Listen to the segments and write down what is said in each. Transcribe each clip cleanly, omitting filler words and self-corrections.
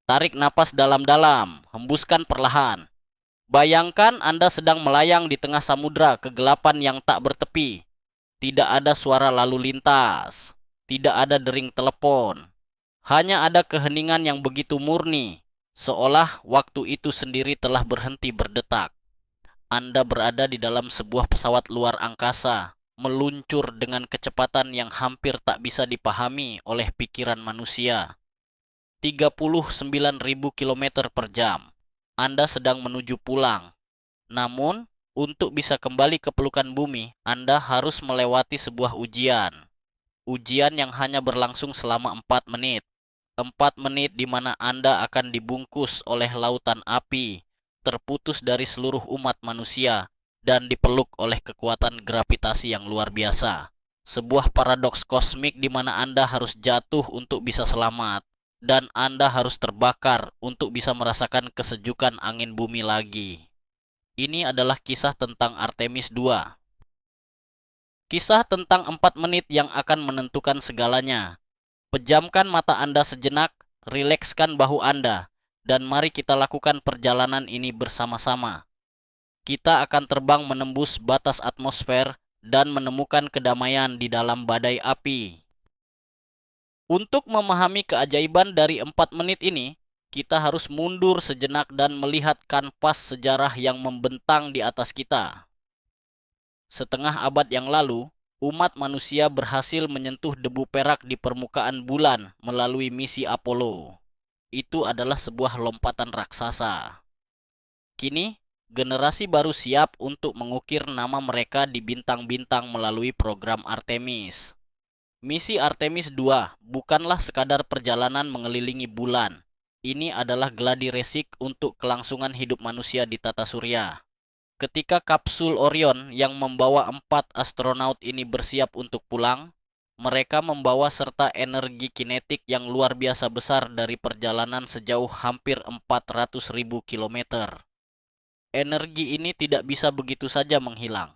Tarik napas dalam-dalam, hembuskan perlahan. Bayangkan Anda sedang melayang di tengah samudra kegelapan yang tak bertepi. Tidak ada suara lalu lintas, tidak ada dering telepon. Hanya ada keheningan yang begitu murni, seolah waktu itu sendiri telah berhenti berdetak. Anda berada di dalam sebuah pesawat luar angkasa, meluncur dengan kecepatan yang hampir tak bisa dipahami oleh pikiran manusia. 39.000 km per jam. Anda sedang menuju pulang. Namun, untuk bisa kembali ke pelukan bumi, Anda harus melewati sebuah ujian. Ujian yang hanya berlangsung selama 4 menit. 4 menit di mana Anda akan dibungkus oleh lautan api, terputus dari seluruh umat manusia, dan dipeluk oleh kekuatan gravitasi yang luar biasa. Sebuah paradoks kosmik di mana Anda harus jatuh untuk bisa selamat, dan Anda harus terbakar untuk bisa merasakan kesejukan angin bumi lagi. Ini adalah kisah tentang Artemis II. Kisah tentang 4 menit yang akan menentukan segalanya. Pejamkan mata Anda sejenak, rilekskan bahu Anda, dan mari kita lakukan perjalanan ini bersama-sama. Kita akan terbang menembus batas atmosfer dan menemukan kedamaian di dalam badai api. Untuk memahami keajaiban dari 4 menit ini, kita harus mundur sejenak dan melihat kanvas sejarah yang membentang di atas kita. Setengah abad yang lalu, umat manusia berhasil menyentuh debu perak di permukaan bulan melalui misi Apollo. Itu adalah sebuah lompatan raksasa. Kini, generasi baru siap untuk mengukir nama mereka di bintang-bintang melalui program Artemis. Misi Artemis II bukanlah sekadar perjalanan mengelilingi bulan. Ini adalah gladi resik untuk kelangsungan hidup manusia di tata surya. Ketika kapsul Orion yang membawa 4 astronaut ini bersiap untuk pulang, mereka membawa serta energi kinetik yang luar biasa besar dari perjalanan sejauh hampir 400.000 kilometer. Energi ini tidak bisa begitu saja menghilang.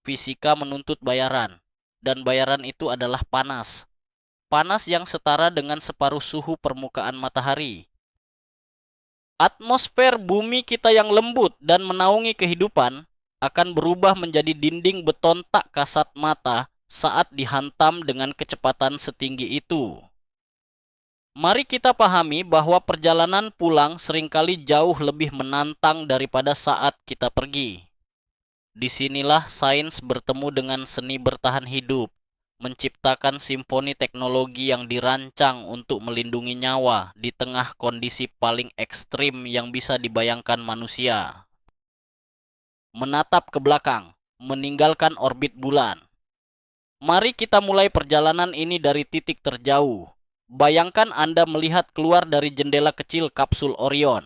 Fisika menuntut bayaran, dan bayaran itu adalah panas. Panas yang setara dengan separuh suhu permukaan matahari. Atmosfer bumi kita yang lembut dan menaungi kehidupan akan berubah menjadi dinding beton tak kasat mata saat dihantam dengan kecepatan setinggi itu. Mari kita pahami bahwa perjalanan pulang seringkali jauh lebih menantang daripada saat kita pergi. Disinilah sains bertemu dengan seni bertahan hidup, menciptakan simfoni teknologi yang dirancang untuk melindungi nyawa di tengah kondisi paling ekstrim yang bisa dibayangkan manusia. Menatap ke belakang, meninggalkan orbit bulan. Mari kita mulai perjalanan ini dari titik terjauh. Bayangkan Anda melihat keluar dari jendela kecil kapsul Orion.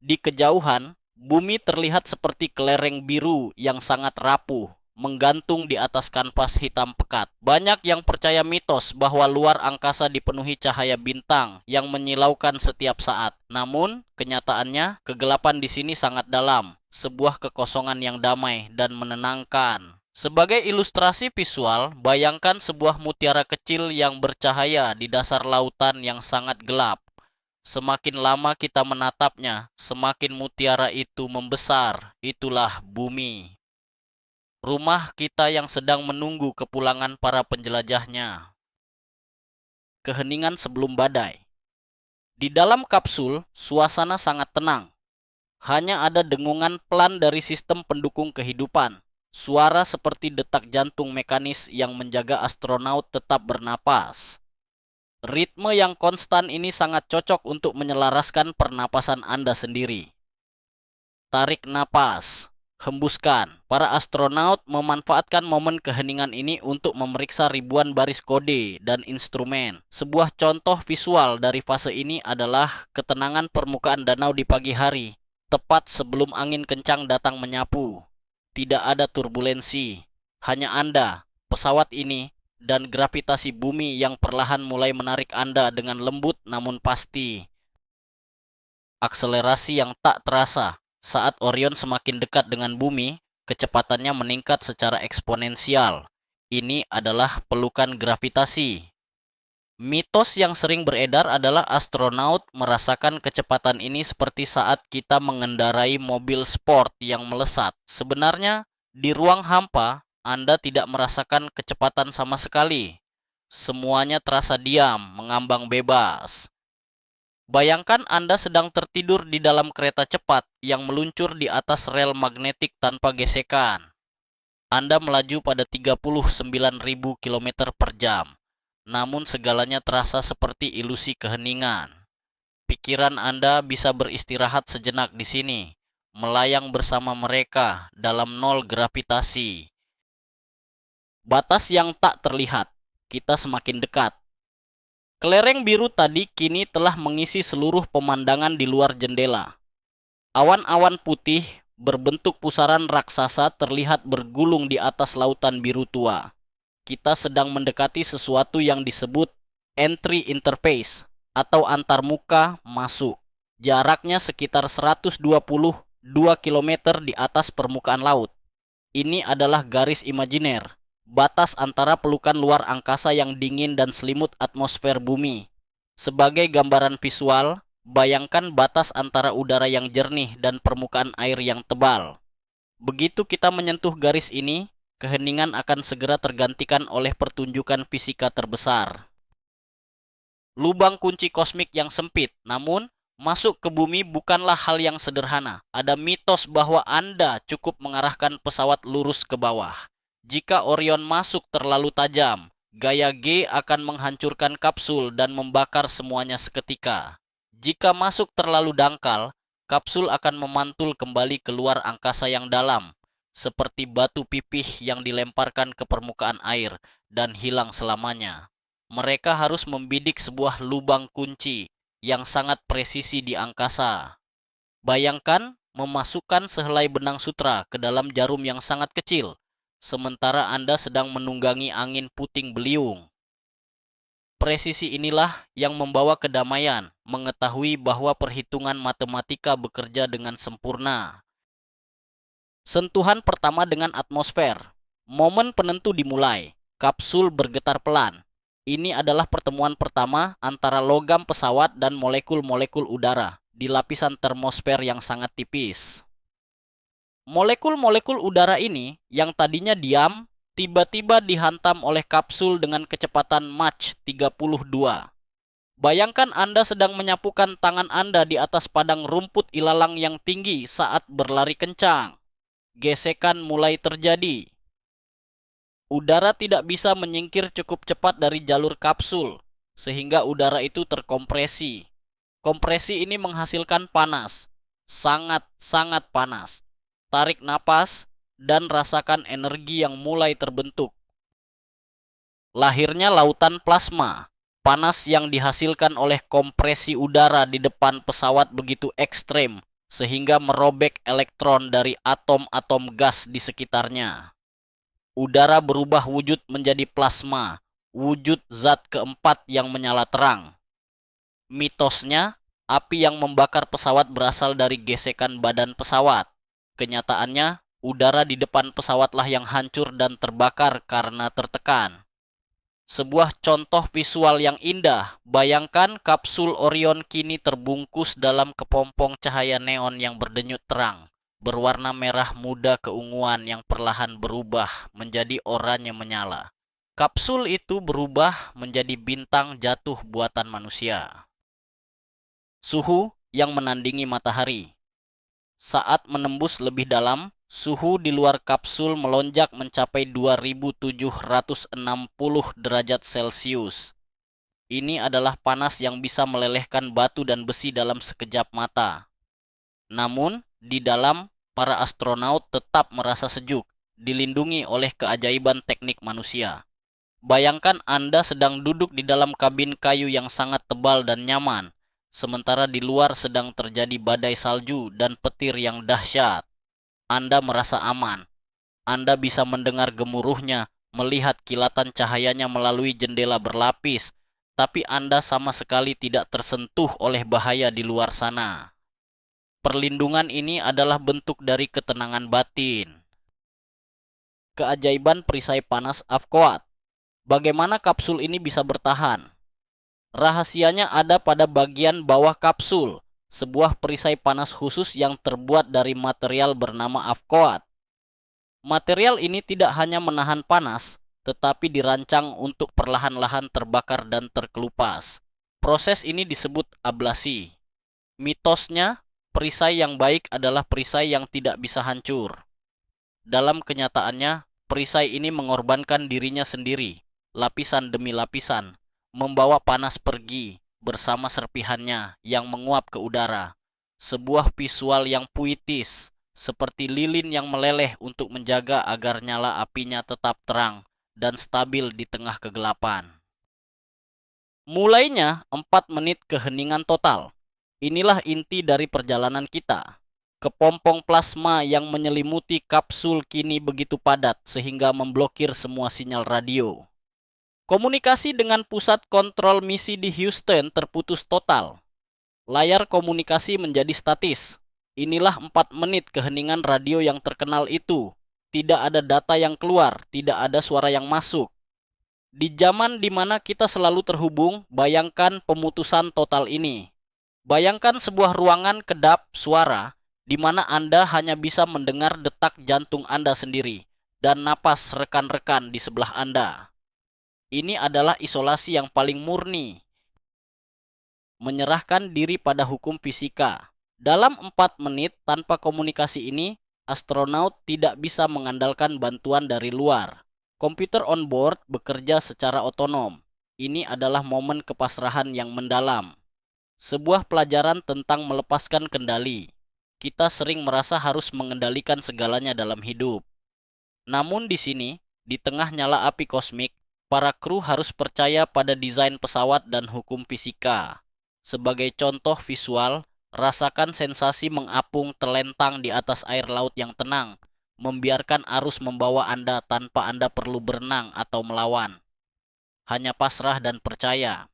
Di kejauhan, bumi terlihat seperti kelereng biru yang sangat rapuh, menggantung di atas kanvas hitam pekat. Banyak yang percaya mitos bahwa luar angkasa dipenuhi cahaya bintang yang menyilaukan setiap saat. Namun, kenyataannya, kegelapan di sini sangat dalam, sebuah kekosongan yang damai dan menenangkan. Sebagai ilustrasi visual, bayangkan sebuah mutiara kecil yang bercahaya di dasar lautan yang sangat gelap. Semakin lama kita menatapnya, semakin mutiara itu membesar. Itulah bumi. Rumah kita yang sedang menunggu kepulangan para penjelajahnya. Keheningan sebelum badai. Di dalam kapsul, suasana sangat tenang. Hanya ada dengungan pelan dari sistem pendukung kehidupan. Suara seperti detak jantung mekanis yang menjaga astronot tetap bernapas. Ritme yang konstan ini sangat cocok untuk menyelaraskan pernapasan Anda sendiri. Tarik napas, hembuskan. Para astronot memanfaatkan momen keheningan ini untuk memeriksa ribuan baris kode dan instrumen. Sebuah contoh visual dari fase ini adalah ketenangan permukaan danau di pagi hari, tepat sebelum angin kencang datang menyapu. Tidak ada turbulensi, hanya Anda, pesawat ini, dan gravitasi bumi yang perlahan mulai menarik Anda dengan lembut namun pasti. Akselerasi yang tak terasa. Saat Orion semakin dekat dengan bumi, kecepatannya meningkat secara eksponensial. Ini adalah pelukan gravitasi. Mitos yang sering beredar adalah astronaut merasakan kecepatan ini seperti saat kita mengendarai mobil sport yang melesat. Sebenarnya, di ruang hampa, Anda tidak merasakan kecepatan sama sekali. Semuanya terasa diam, mengambang bebas. Bayangkan Anda sedang tertidur di dalam kereta cepat yang meluncur di atas rel magnetik tanpa gesekan. Anda melaju pada 39.000 km per jam. Namun segalanya terasa seperti ilusi keheningan. Pikiran Anda bisa beristirahat sejenak di sini, melayang bersama mereka dalam nol gravitasi. Batas yang tak terlihat, kita semakin dekat. Kelereng biru tadi kini telah mengisi seluruh pemandangan di luar jendela. Awan-awan putih berbentuk pusaran raksasa terlihat bergulung di atas lautan biru tua. Kita sedang mendekati sesuatu yang disebut entry interface atau antarmuka masuk. Jaraknya sekitar 122 km di atas permukaan laut. Ini adalah garis imajiner, batas antara pelukan luar angkasa yang dingin dan selimut atmosfer bumi. Sebagai gambaran visual, bayangkan batas antara udara yang jernih dan permukaan air yang tebal. Begitu kita menyentuh garis ini, keheningan akan segera tergantikan oleh pertunjukan fisika terbesar. Lubang kunci kosmik yang sempit, namun masuk ke bumi bukanlah hal yang sederhana. Ada mitos bahwa Anda cukup mengarahkan pesawat lurus ke bawah. Jika Orion masuk terlalu tajam, gaya G akan menghancurkan kapsul dan membakar semuanya seketika. Jika masuk terlalu dangkal, kapsul akan memantul kembali keluar angkasa yang dalam, seperti batu pipih yang dilemparkan ke permukaan air dan hilang selamanya. Mereka harus membidik sebuah lubang kunci yang sangat presisi di angkasa. Bayangkan memasukkan sehelai benang sutra ke dalam jarum yang sangat kecil, sementara Anda sedang menunggangi angin puting beliung. Presisi inilah yang membawa kedamaian, mengetahui bahwa perhitungan matematika bekerja dengan sempurna. Sentuhan pertama dengan atmosfer. Momen penentu dimulai. Kapsul bergetar pelan. Ini adalah pertemuan pertama antara logam pesawat dan molekul-molekul udara di lapisan termosfer yang sangat tipis. Molekul-molekul udara ini yang tadinya diam, tiba-tiba dihantam oleh kapsul dengan kecepatan Mach 32. Bayangkan Anda sedang menyapukan tangan Anda di atas padang rumput ilalang yang tinggi saat berlari kencang. Gesekan mulai terjadi. Udara tidak bisa menyingkir cukup cepat dari jalur kapsul, sehingga udara itu terkompresi. Kompresi ini menghasilkan panas, sangat-sangat panas. Tarik napas dan rasakan energi yang mulai terbentuk. Lahirnya lautan plasma. Panas yang dihasilkan oleh kompresi udara di depan pesawat begitu ekstrem, sehingga merobek elektron dari atom-atom gas di sekitarnya. Udara berubah wujud menjadi plasma, wujud zat keempat yang menyala terang. Mitosnya, api yang membakar pesawat berasal dari gesekan badan pesawat. Kenyataannya, udara di depan pesawatlah yang hancur dan terbakar karena tertekan. Sebuah contoh visual yang indah, bayangkan kapsul Orion kini terbungkus dalam kepompong cahaya neon yang berdenyut terang, berwarna merah muda keunguan yang perlahan berubah menjadi oranye menyala. Kapsul itu berubah menjadi bintang jatuh buatan manusia. Suhu yang menandingi matahari. Saat menembus lebih dalam, suhu di luar kapsul melonjak mencapai 2760 derajat Celcius. Ini adalah panas yang bisa melelehkan batu dan besi dalam sekejap mata. Namun, di dalam, para astronaut tetap merasa sejuk, dilindungi oleh keajaiban teknik manusia. Bayangkan Anda sedang duduk di dalam kabin kayu yang sangat tebal dan nyaman, sementara di luar sedang terjadi badai salju dan petir yang dahsyat. Anda merasa aman. Anda bisa mendengar gemuruhnya, melihat kilatan cahayanya melalui jendela berlapis, tapi Anda sama sekali tidak tersentuh oleh bahaya di luar sana. Perlindungan ini adalah bentuk dari ketenangan batin. Keajaiban perisai panas Avkoat. Bagaimana kapsul ini bisa bertahan? Rahasianya ada pada bagian bawah kapsul, sebuah perisai panas khusus yang terbuat dari material bernama afkoat. Material ini tidak hanya menahan panas, tetapi dirancang untuk perlahan-lahan terbakar dan terkelupas. Proses ini disebut ablasi. Mitosnya, perisai yang baik adalah perisai yang tidak bisa hancur. Dalam kenyataannya, perisai ini mengorbankan dirinya sendiri, lapisan demi lapisan, membawa panas pergi bersama serpihannya yang menguap ke udara. Sebuah visual yang puitis, seperti lilin yang meleleh untuk menjaga agar nyala apinya tetap terang dan stabil di tengah kegelapan. Mulainya 4 menit keheningan total. Inilah inti dari perjalanan kita. Kepompong plasma yang menyelimuti kapsul kini begitu padat sehingga memblokir semua sinyal radio. Komunikasi dengan pusat kontrol misi di Houston terputus total. Layar komunikasi menjadi statis. Inilah 4 menit keheningan radio yang terkenal itu. Tidak ada data yang keluar, tidak ada suara yang masuk. Di zaman di mana kita selalu terhubung, bayangkan pemutusan total ini. Bayangkan sebuah ruangan kedap suara di mana Anda hanya bisa mendengar detak jantung Anda sendiri dan napas rekan-rekan di sebelah Anda. Ini adalah isolasi yang paling murni. Menyerahkan diri pada hukum fisika. Dalam 4 menit tanpa komunikasi ini, astronaut tidak bisa mengandalkan bantuan dari luar. Komputer on board bekerja secara otonom. Ini adalah momen kepasrahan yang mendalam. Sebuah pelajaran tentang melepaskan kendali. Kita sering merasa harus mengendalikan segalanya dalam hidup. Namun di sini, di tengah nyala api kosmik, para kru harus percaya pada desain pesawat dan hukum fisika. Sebagai contoh visual, rasakan sensasi mengapung terlentang di atas air laut yang tenang, membiarkan arus membawa Anda tanpa Anda perlu berenang atau melawan. Hanya pasrah dan percaya.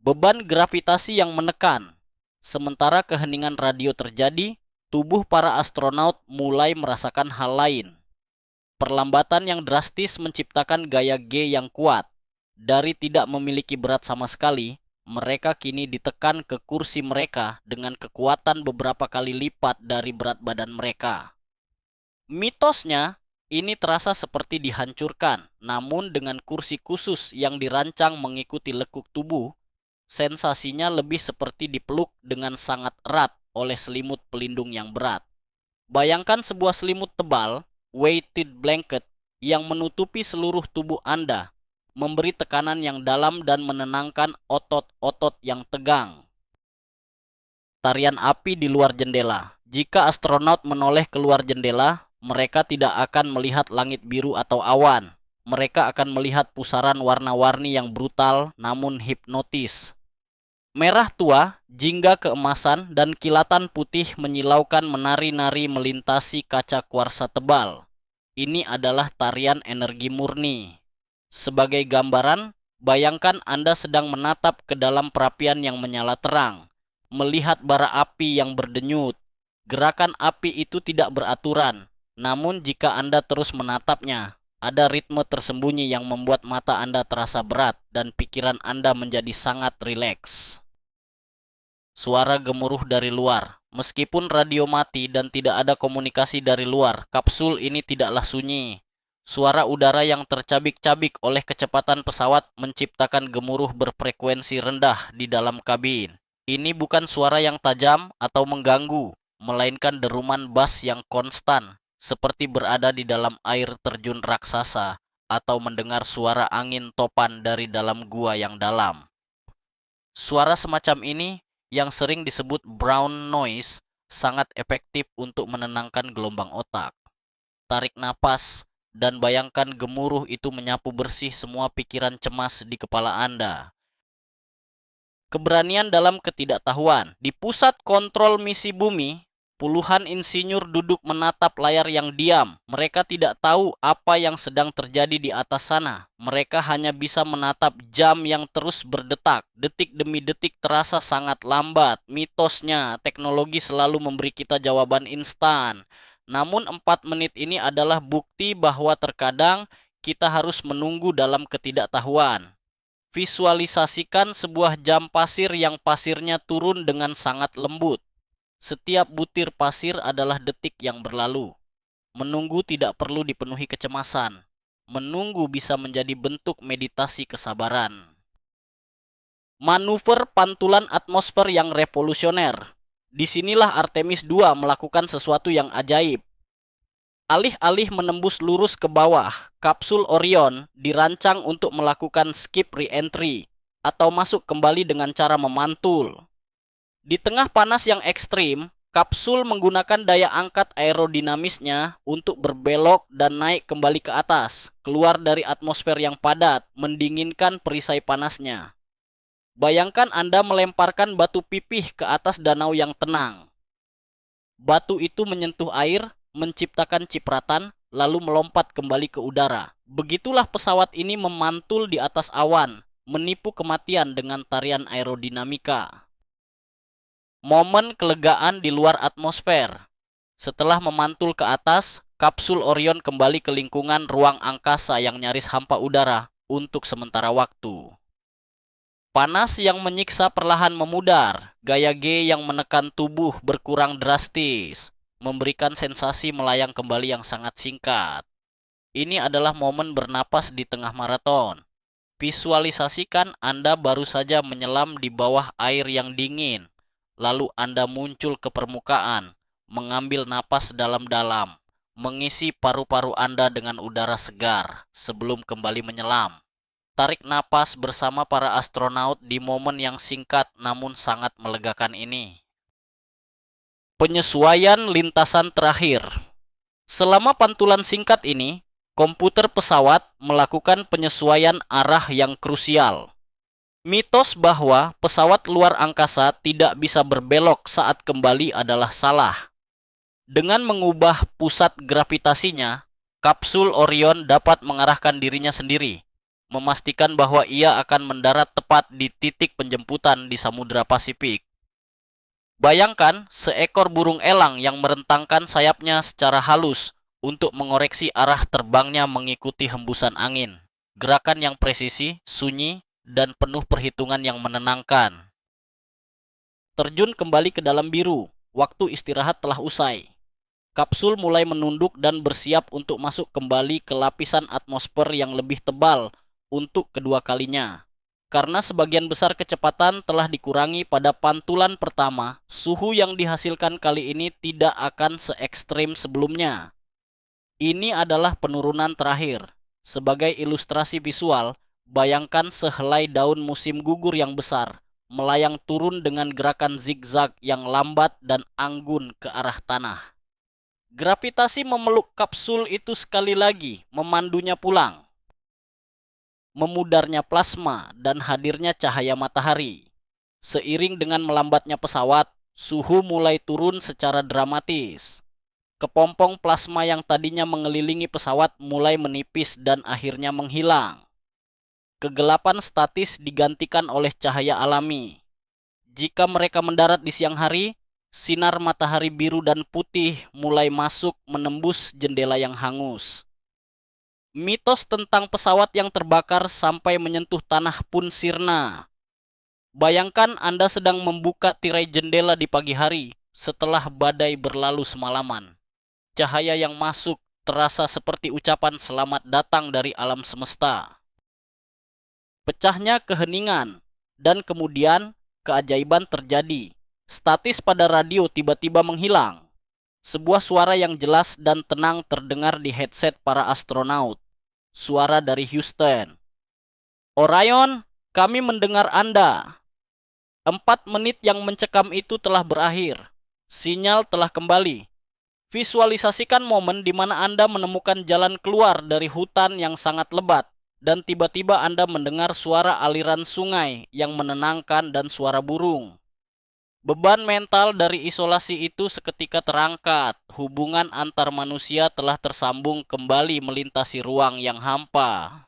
Beban gravitasi yang menekan. Sementara keheningan radio terjadi, tubuh para astronaut mulai merasakan hal lain. Perlambatan yang drastis menciptakan gaya G yang kuat. Dari tidak memiliki berat sama sekali, mereka kini ditekan ke kursi mereka dengan kekuatan beberapa kali lipat dari berat badan mereka. Mitosnya, ini terasa seperti dihancurkan, namun dengan kursi khusus yang dirancang mengikuti lekuk tubuh, sensasinya lebih seperti dipeluk dengan sangat erat oleh selimut pelindung yang berat. Bayangkan sebuah selimut tebal, weighted blanket, yang menutupi seluruh tubuh Anda, memberi tekanan yang dalam dan menenangkan otot-otot yang tegang. Tarian api di luar jendela. Jika astronaut menoleh keluar jendela, mereka tidak akan melihat langit biru atau awan. Mereka akan melihat pusaran warna-warni yang brutal namun hipnotis. Merah tua, jingga keemasan, dan kilatan putih menyilaukan menari-nari melintasi kaca kuarsa tebal. Ini adalah tarian energi murni. Sebagai gambaran, bayangkan Anda sedang menatap ke dalam perapian yang menyala terang, melihat bara api yang berdenyut. Gerakan api itu tidak beraturan, namun jika Anda terus menatapnya, ada ritme tersembunyi yang membuat mata Anda terasa berat dan pikiran Anda menjadi sangat rileks. Suara gemuruh dari luar. Meskipun radio mati dan tidak ada komunikasi dari luar, kapsul ini tidaklah sunyi. Suara udara yang tercabik-cabik oleh kecepatan pesawat menciptakan gemuruh berfrekuensi rendah di dalam kabin. Ini bukan suara yang tajam atau mengganggu, melainkan deruman bass yang konstan, seperti berada di dalam air terjun raksasa atau mendengar suara angin topan dari dalam gua yang dalam. Suara semacam ini yang sering disebut brown noise sangat efektif untuk menenangkan gelombang otak. Tarik napas dan bayangkan gemuruh itu menyapu bersih semua pikiran cemas di kepala Anda. Keberanian dalam ketidaktahuan. Di pusat kontrol misi bumi, puluhan insinyur duduk menatap layar yang diam. Mereka tidak tahu apa yang sedang terjadi di atas sana. Mereka hanya bisa menatap jam yang terus berdetak. Detik demi detik terasa sangat lambat. Mitosnya, teknologi selalu memberi kita jawaban instan. Namun 4 menit ini adalah bukti bahwa terkadang kita harus menunggu dalam ketidaktahuan. Visualisasikan sebuah jam pasir yang pasirnya turun dengan sangat lembut. Setiap butir pasir adalah detik yang berlalu. Menunggu tidak perlu dipenuhi kecemasan. Menunggu bisa menjadi bentuk meditasi kesabaran. Manuver pantulan atmosfer yang revolusioner. Disinilah Artemis II melakukan sesuatu yang ajaib. Alih-alih menembus lurus ke bawah, kapsul Orion dirancang untuk melakukan skip re-entry atau masuk kembali dengan cara memantul. Di tengah panas yang ekstrim, kapsul menggunakan daya angkat aerodinamisnya untuk berbelok dan naik kembali ke atas, keluar dari atmosfer yang padat, mendinginkan perisai panasnya. Bayangkan Anda melemparkan batu pipih ke atas danau yang tenang. Batu itu menyentuh air, menciptakan cipratan, lalu melompat kembali ke udara. Begitulah pesawat ini memantul di atas awan, menipu kematian dengan tarian aerodinamika. Momen kelegaan di luar atmosfer. Setelah memantul ke atas, kapsul Orion kembali ke lingkungan ruang angkasa yang nyaris hampa udara untuk sementara waktu. Panas yang menyiksa perlahan memudar, gaya G yang menekan tubuh berkurang drastis, memberikan sensasi melayang kembali yang sangat singkat. Ini adalah momen bernapas di tengah maraton. Visualisasikan Anda baru saja menyelam di bawah air yang dingin, lalu Anda muncul ke permukaan, mengambil napas dalam-dalam, mengisi paru-paru Anda dengan udara segar sebelum kembali menyelam. Tarik napas bersama para astronaut di momen yang singkat namun sangat melegakan ini. Penyesuaian lintasan terakhir. Selama pantulan singkat ini, komputer pesawat melakukan penyesuaian arah yang krusial. Mitos bahwa pesawat luar angkasa tidak bisa berbelok saat kembali adalah salah. Dengan mengubah pusat gravitasinya, kapsul Orion dapat mengarahkan dirinya sendiri, memastikan bahwa ia akan mendarat tepat di titik penjemputan di Samudra Pasifik. Bayangkan seekor burung elang yang merentangkan sayapnya secara halus untuk mengoreksi arah terbangnya mengikuti hembusan angin. Gerakan yang presisi, sunyi, dan penuh perhitungan yang menenangkan. Terjun kembali ke dalam biru. Waktu istirahat telah usai. Kapsul mulai menunduk dan bersiap untuk masuk kembali ke lapisan atmosfer yang lebih tebal untuk kedua kalinya. Karena sebagian besar kecepatan telah dikurangi pada pantulan pertama, suhu yang dihasilkan kali ini tidak akan se-ekstrim sebelumnya. Ini adalah penurunan terakhir. Sebagai ilustrasi visual, bayangkan sehelai daun musim gugur yang besar melayang turun dengan gerakan zigzag yang lambat dan anggun ke arah tanah. Gravitasi memeluk kapsul itu sekali lagi, memandunya pulang. Memudarnya plasma dan hadirnya cahaya matahari. Seiring dengan melambatnya pesawat, suhu mulai turun secara dramatis. Kepompong plasma yang tadinya mengelilingi pesawat mulai menipis dan akhirnya menghilang. Kegelapan statis digantikan oleh cahaya alami. Jika mereka mendarat di siang hari, sinar matahari biru dan putih mulai masuk menembus jendela yang hangus. Mitos tentang pesawat yang terbakar sampai menyentuh tanah pun sirna. Bayangkan Anda sedang membuka tirai jendela di pagi hari setelah badai berlalu semalaman. Cahaya yang masuk terasa seperti ucapan selamat datang dari alam semesta. Pecahnya keheningan, dan kemudian keajaiban terjadi. Statis pada radio tiba-tiba menghilang. Sebuah suara yang jelas dan tenang terdengar di headset para astronaut. Suara dari Houston. Orion, kami mendengar Anda. 4 menit yang mencekam itu telah berakhir. Sinyal telah kembali. Visualisasikan momen di mana Anda menemukan jalan keluar dari hutan yang sangat lebat, dan tiba-tiba Anda mendengar suara aliran sungai yang menenangkan dan suara burung. Beban mental dari isolasi itu seketika terangkat. Hubungan antar manusia telah tersambung kembali melintasi ruang yang hampa.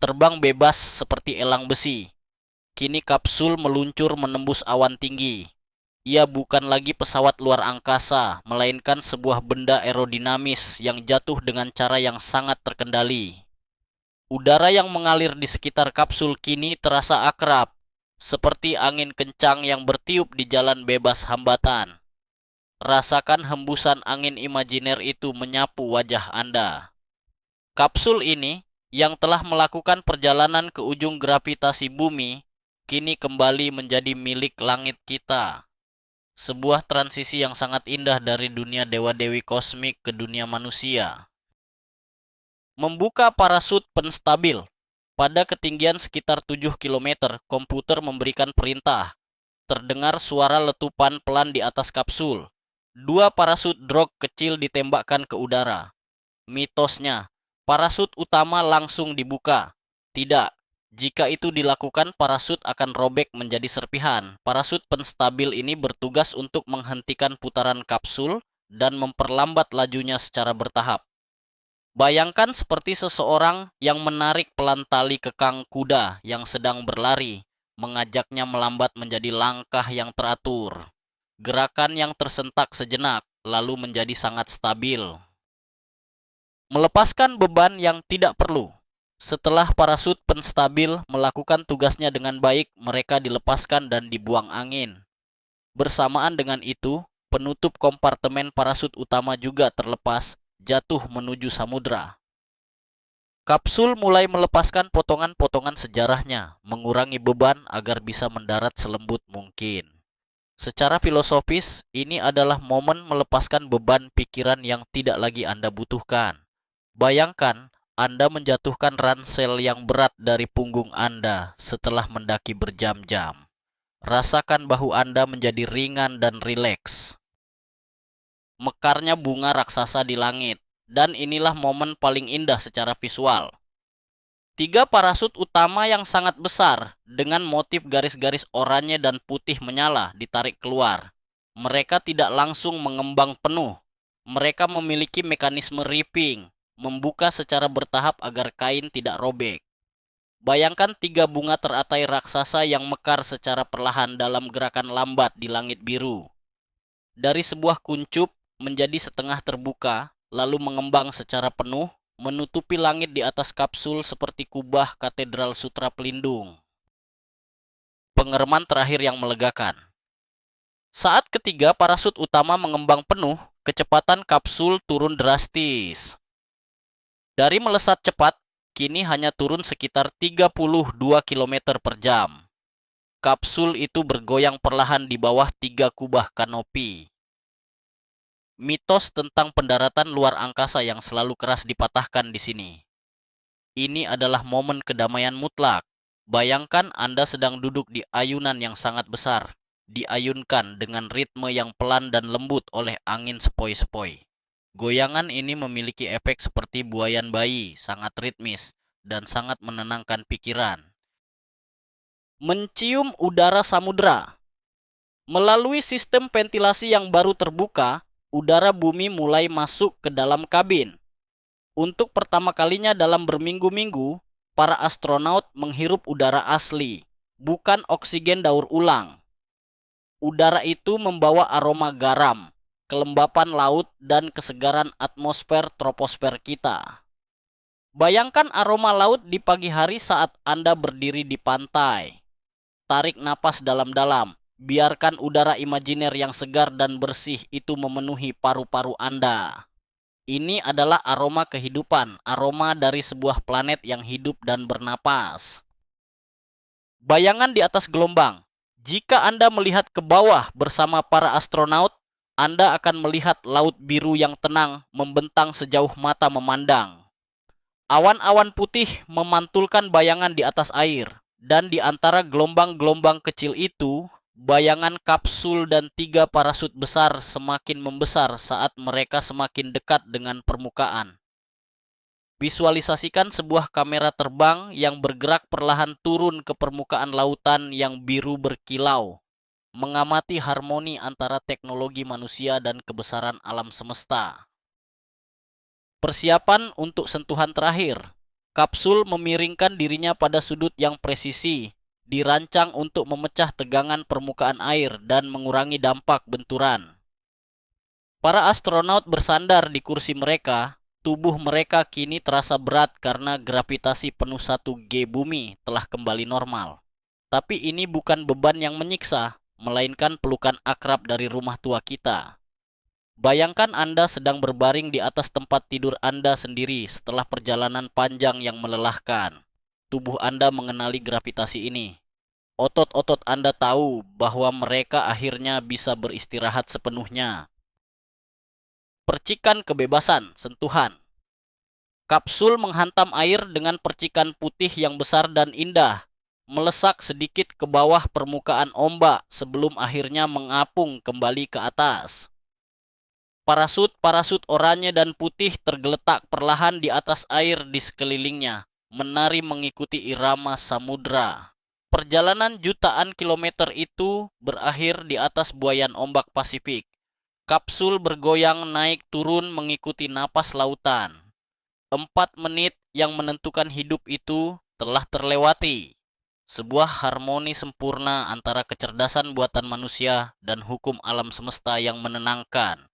Terbang bebas seperti elang besi. Kini kapsul meluncur menembus awan tinggi. Ia bukan lagi pesawat luar angkasa, melainkan sebuah benda aerodinamis yang jatuh dengan cara yang sangat terkendali. Udara yang mengalir di sekitar kapsul kini terasa akrab, seperti angin kencang yang bertiup di jalan bebas hambatan. Rasakan hembusan angin imajiner itu menyapu wajah Anda. Kapsul ini, yang telah melakukan perjalanan ke ujung gravitasi bumi, kini kembali menjadi milik langit kita. Sebuah transisi yang sangat indah dari dunia dewa-dewi kosmik ke dunia manusia. Membuka parasut penstabil. Pada ketinggian sekitar 7 km, komputer memberikan perintah. Terdengar suara letupan pelan di atas kapsul. Dua parasut drog kecil ditembakkan ke udara. Mitosnya, parasut utama langsung dibuka. Tidak, jika itu dilakukan parasut akan robek menjadi serpihan. Parasut penstabil ini bertugas untuk menghentikan putaran kapsul dan memperlambat lajunya secara bertahap. Bayangkan seperti seseorang yang menarik pelan tali kekang kuda yang sedang berlari, mengajaknya melambat menjadi langkah yang teratur. Gerakan yang tersentak sejenak, lalu menjadi sangat stabil. Melepaskan beban yang tidak perlu. Setelah parasut penstabil melakukan tugasnya dengan baik, mereka dilepaskan dan dibuang angin. Bersamaan dengan itu, penutup kompartemen parasut utama juga terlepas, jatuh menuju samudra. Kapsul mulai melepaskan potongan-potongan sejarahnya, mengurangi beban agar bisa mendarat selembut mungkin. Secara filosofis, ini adalah momen melepaskan beban pikiran yang tidak lagi Anda butuhkan. Bayangkan, Anda menjatuhkan ransel yang berat dari punggung Anda setelah mendaki berjam-jam. Rasakan bahu Anda menjadi ringan dan rileks. Mekarnya bunga raksasa di langit. Dan inilah momen paling indah secara visual. Tiga parasut utama yang sangat besar dengan motif garis-garis oranye dan putih menyala ditarik keluar. Mereka tidak langsung mengembang penuh. Mereka memiliki mekanisme ripping, membuka secara bertahap agar kain tidak robek. Bayangkan tiga bunga teratai raksasa yang mekar secara perlahan dalam gerakan lambat di langit biru. Dari sebuah kuncup menjadi setengah terbuka, lalu mengembang secara penuh, menutupi langit di atas kapsul seperti kubah katedral sutra pelindung. Pengereman terakhir yang melegakan. Saat ketiga parasut utama mengembang penuh, kecepatan kapsul turun drastis. Dari melesat cepat, kini hanya turun sekitar 32 km per jam. Kapsul itu bergoyang perlahan di bawah 3 kubah kanopi. Mitos tentang pendaratan luar angkasa yang selalu keras dipatahkan di sini. Ini adalah momen kedamaian mutlak. Bayangkan Anda sedang duduk di ayunan yang sangat besar, diayunkan dengan ritme yang pelan dan lembut oleh angin sepoi-sepoi. Goyangan ini memiliki efek seperti buayan bayi, sangat ritmis, dan sangat menenangkan pikiran. Mencium udara samudra. Melalui sistem ventilasi yang baru terbuka, udara bumi mulai masuk ke dalam kabin. Untuk pertama kalinya dalam berminggu-minggu, para astronaut menghirup udara asli, bukan oksigen daur ulang. Udara itu membawa aroma garam, kelembapan laut, dan kesegaran atmosfer troposfer kita. Bayangkan aroma laut di pagi hari saat Anda berdiri di pantai. Tarik napas dalam-dalam. Biarkan udara imajiner yang segar dan bersih itu memenuhi paru-paru Anda. Ini adalah aroma kehidupan, aroma dari sebuah planet yang hidup dan bernapas. Bayangan di atas gelombang. Jika Anda melihat ke bawah bersama para astronaut, Anda akan melihat laut biru yang tenang membentang sejauh mata memandang. Awan-awan putih memantulkan bayangan di atas air, dan di antara gelombang-gelombang kecil itu, bayangan kapsul dan tiga parasut besar semakin membesar saat mereka semakin dekat dengan permukaan. Visualisasikan sebuah kamera terbang yang bergerak perlahan turun ke permukaan lautan yang biru berkilau, mengamati harmoni antara teknologi manusia dan kebesaran alam semesta. Persiapan untuk sentuhan terakhir. Kapsul memiringkan dirinya pada sudut yang presisi, dirancang untuk memecah tegangan permukaan air dan mengurangi dampak benturan. Para astronot bersandar di kursi mereka, Tubuh mereka kini terasa berat karena gravitasi penuh 1G bumi telah kembali normal. Tapi ini bukan beban yang menyiksa, melainkan pelukan akrab dari rumah tua kita. Bayangkan Anda sedang berbaring di atas tempat tidur Anda sendiri setelah perjalanan panjang yang melelahkan. Tubuh Anda mengenali gravitasi ini. Otot-otot Anda tahu bahwa mereka akhirnya bisa beristirahat sepenuhnya. Percikan kebebasan, sentuhan. Kapsul menghantam air dengan percikan putih yang besar dan indah, melesak sedikit ke bawah permukaan ombak sebelum akhirnya mengapung kembali ke atas. Parasut-parasut oranye dan putih tergeletak perlahan di atas air di sekelilingnya, menari mengikuti irama samudra. Perjalanan jutaan kilometer itu berakhir di atas buayan ombak Pasifik. Kapsul bergoyang naik turun mengikuti napas lautan. 4 menit yang menentukan hidup itu telah terlewati. Sebuah harmoni sempurna antara kecerdasan buatan manusia dan hukum alam semesta yang menenangkan.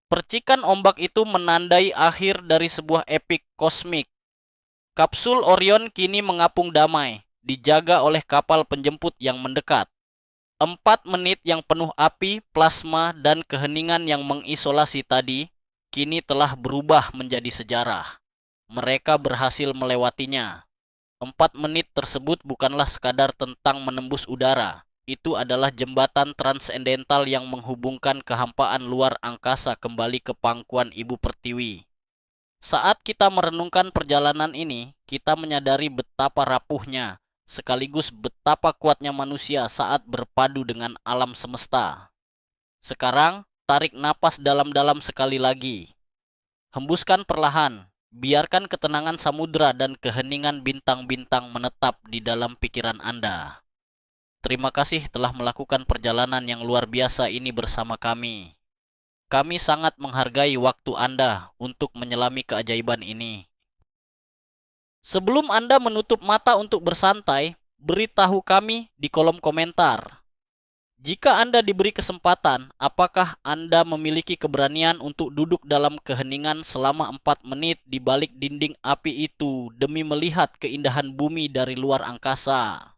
Percikan ombak itu menandai akhir dari sebuah epik kosmik. Kapsul Orion kini mengapung damai, dijaga oleh kapal penjemput yang mendekat. 4 menit yang penuh api, plasma, dan keheningan yang mengisolasi tadi, kini telah berubah menjadi sejarah. Mereka berhasil melewatinya. 4 menit tersebut bukanlah sekadar tentang menembus udara. Itu adalah jembatan transendental yang menghubungkan kehampaan luar angkasa kembali ke pangkuan Ibu Pertiwi. Saat kita merenungkan perjalanan ini, kita menyadari betapa rapuhnya, sekaligus betapa kuatnya manusia saat berpadu dengan alam semesta. Sekarang, tarik napas dalam-dalam sekali lagi. Hembuskan perlahan, biarkan ketenangan samudra dan keheningan bintang-bintang menetap di dalam pikiran Anda. Terima kasih telah melakukan perjalanan yang luar biasa ini bersama kami. Kami sangat menghargai waktu Anda untuk menyelami keajaiban ini. Sebelum Anda menutup mata untuk bersantai, beritahu kami di kolom komentar. Jika Anda diberi kesempatan, apakah Anda memiliki keberanian untuk duduk dalam keheningan selama 4 menit di balik dinding api itu demi melihat keindahan bumi dari luar angkasa?